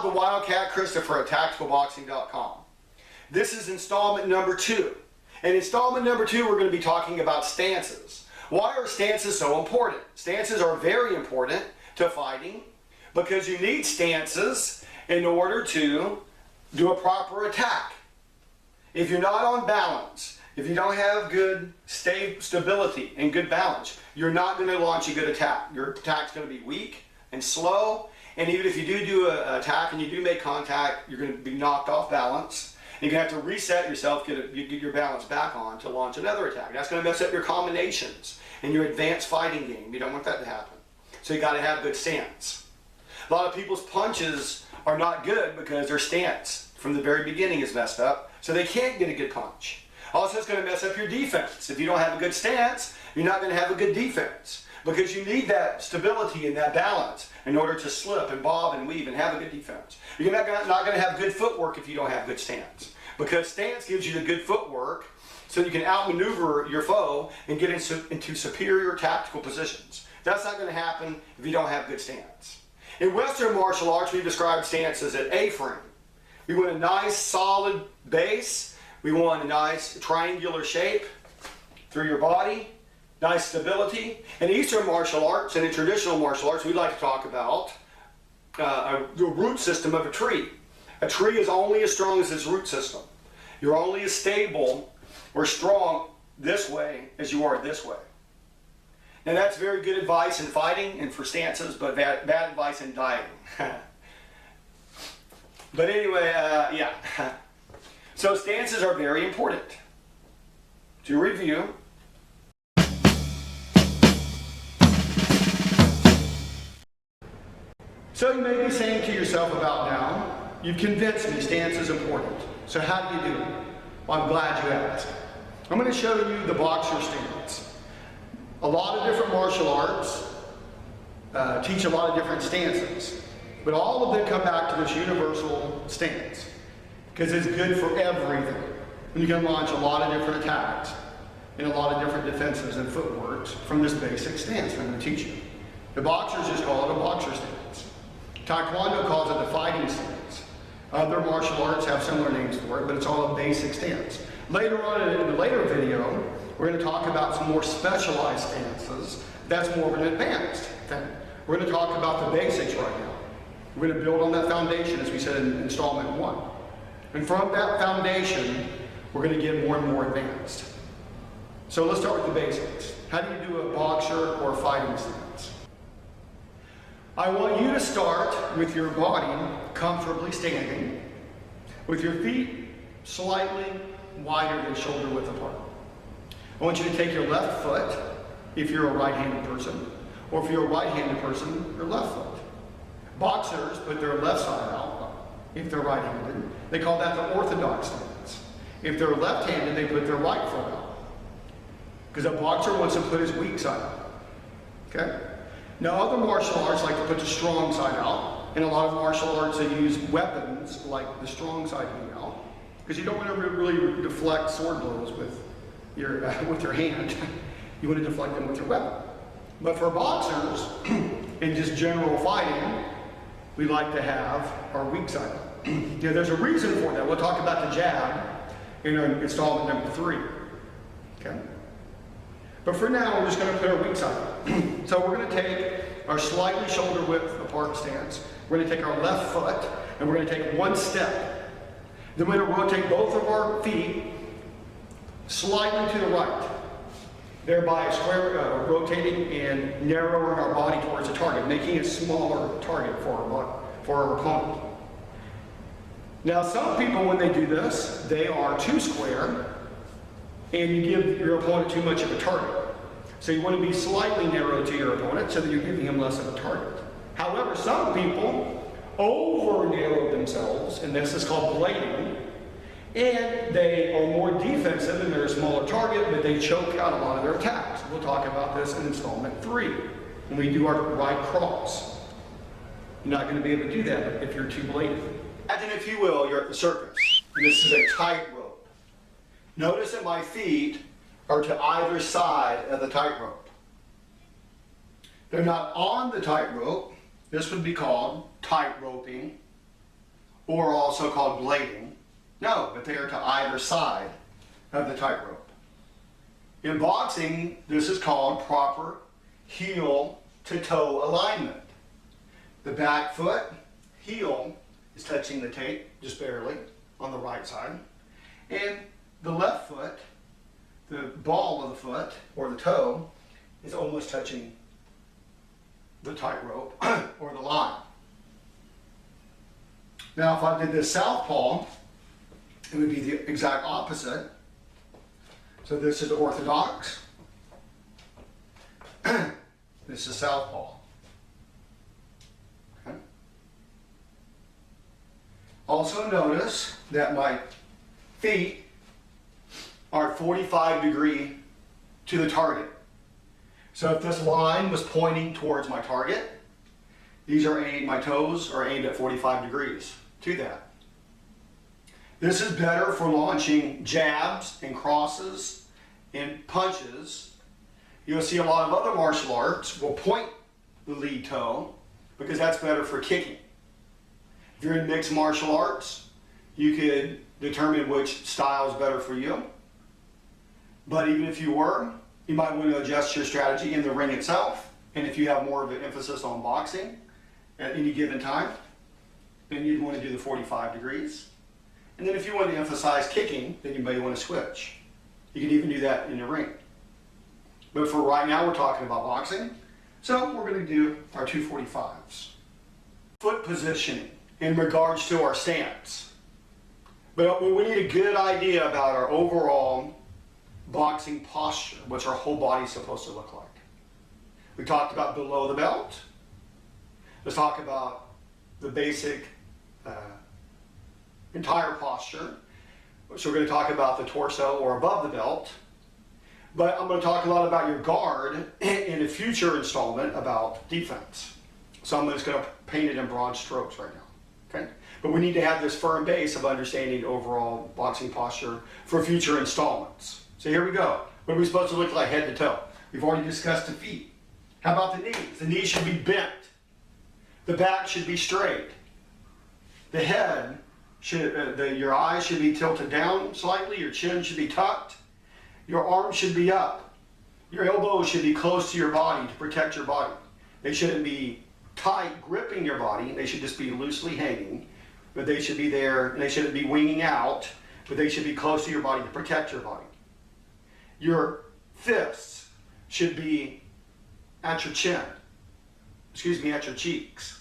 the Wildcat Christopher at tacticalboxing.com. This is installment number 2. In installment number 2, we're going to be talking about stances. Why are stances so important? Stances are very important to fighting because you need stances in order to do a proper attack. If you're not on balance, if you don't have good stability and good balance, you're not going to launch a good attack. Your attack's going to be weak and slow, and even if you do an attack and you do make contact, you're going to be knocked off balance. And you're going to have to reset yourself, get your balance back on to launch another attack. That's going to mess up your combinations and your advanced fighting game. You don't want that to happen. So you got to have good stance. A lot of people's punches are not good because their stance from the very beginning is messed up, so they can't get a good punch. Also, it's going to mess up your defense. If you don't have a good stance, you're not going to have a good defense because you need that stability and that balance in order to slip and bob and weave and have a good defense. You're not going to have good footwork if you don't have good stance because stance gives you the good footwork so you can outmaneuver your foe and get into superior tactical positions. That's not going to happen if you don't have good stance. In Western martial arts, we describe stance as an A-frame. We want a nice solid base. We want a nice triangular shape through your body, nice stability. In Eastern martial arts and in traditional martial arts, we like to talk about the root system of a tree. A tree is only as strong as its root system. You're only as stable or strong this way as you are this way. Now that's very good advice in fighting and for stances, but bad advice in dieting. But anyway, yeah. So stances are very important. To review, so you may be saying to yourself about now, you've convinced me stance is important. So how do you do it? Well, I'm glad you asked. I'm going to show you the boxer stance. A lot of different martial arts teach a lot of different stances, but all of them come back to this universal stance because it's good for everything. And you can launch a lot of different attacks and a lot of different defenses and footworks from this basic stance I'm going to teach you. The boxers just call it a boxer stance. Taekwondo calls it a fighting stance. Other martial arts have similar names for it, but it's all a basic stance. Later on in the later video, we're going to talk about some more specialized stances. That's more of an advanced thing. We're going to talk about the basics right now. We're going to build on that foundation, as we said in installment 1. And from that foundation, we're going to get more and more advanced. So let's start with the basics. How do you do a boxer or a fighting stance? I want you to start with your body comfortably standing, with your feet slightly wider than shoulder width apart. I want you to take your left foot, if you're a right-handed person, or if you're a right-handed person, your left foot. Boxers put their left side out, if they're right-handed. They call that the orthodox stance. If they're left-handed, they put their right foot out. Because a boxer wants to put his weak side out. Okay? Now, other martial arts like to put the strong side out, and a lot of martial arts they use weapons like the strong side being out, because you don't want to really deflect sword blows with your hand. You want to deflect them with your weapon. But for boxers, in just general fighting, we like to have our weak side out. Now, there's a reason for that. We'll talk about the jab in our installment number 3. Okay? But for now, we're just going to put our weak side out. So we're going to take our slightly shoulder width apart stance. We're going to take our left foot, and we're going to take one step. Then we're going to rotate both of our feet slightly to the right, thereby rotating and narrowing our body towards the target, making a smaller target for our opponent. Now, some people, when they do this, they are too square, and you give your opponent too much of a target. So you want to be slightly narrow to your opponent so that you're giving him less of a target. However, some people over-narrow themselves, and this is called blading, and they are more defensive and they're a smaller target, but they choke out a lot of their attacks. We'll talk about this in installment 3 when we do our right cross. You're not going to be able to do that if you're too bladed. Imagine, if you will, you're at the circus, and this is a tightrope. Notice that my feet are to either side of the tightrope. They're not on the tightrope. This would be called tightroping. or also called blading. No, but they are to either side of the tightrope. In boxing, this is called proper heel to toe alignment. The back foot, heel, is touching the tape, just barely, on the right side. And the left foot, the ball of the foot, or the toe, is almost touching the tightrope, or the line. Now, if I did this southpaw, it would be the exact opposite. So this is orthodox. This is southpaw. Okay. Also notice that my feet are 45 to the target. So if this line was pointing towards my target, these are aimed, my toes are aimed at 45 degrees to that. This is better for launching jabs and crosses and punches. You'll see a lot of other martial arts will point the lead toe because that's better for kicking. If you're in mixed martial arts, you could determine which style is better for you. But even if you were, you might want to adjust your strategy in the ring itself. And if you have more of an emphasis on boxing at any given time, then you'd want to do the 45 degrees. And then if you want to emphasize kicking, then you may want to switch. You can even do that in the ring. But for right now, we're talking about boxing. So we're going to do our 245s. Foot positioning in regards to our stance. But we need a good idea about our overall boxing posture, what's our whole body supposed to look like. We talked about below the belt. Let's talk about the basic entire posture. So we're going to talk about the torso or above the belt. But I'm going to talk a lot about your guard in a future installment about defense. So I'm just going to paint it in broad strokes right now. Okay? But we need to have this firm base of understanding overall boxing posture for future installments. So here we go. What are we supposed to look like head to toe? We've already discussed the feet. How about the knees? The knees should be bent. The back should be straight. The head should, your eyes should be tilted down slightly. Your chin should be tucked. Your arms should be up. Your elbows should be close to your body to protect your body. They shouldn't be tight gripping your body. They should just be loosely hanging. But they should be there, and they shouldn't be winging out, but they should be close to your body to protect your body. Your fists should be at your chin, at your cheeks.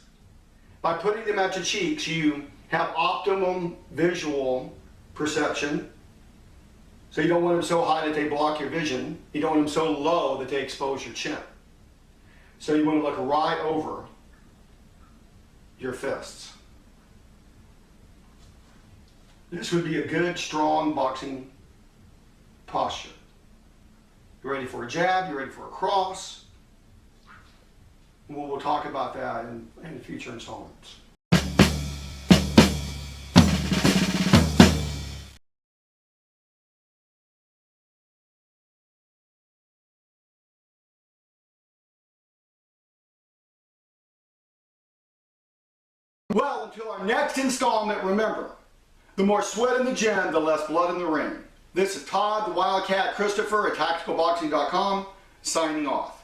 By putting them at your cheeks, you have optimum visual perception. So you don't want them so high that they block your vision. You don't want them so low that they expose your chin. So you want to look right over your fists. This would be a good, strong boxing posture. You're ready for a jab, you're ready for a cross. We'll talk about that in future installments. Well, until our next installment, remember, the more sweat in the gym, the less blood in the ring. This is Todd, the Wildcat Christopher at TacticalBoxing.com, signing off.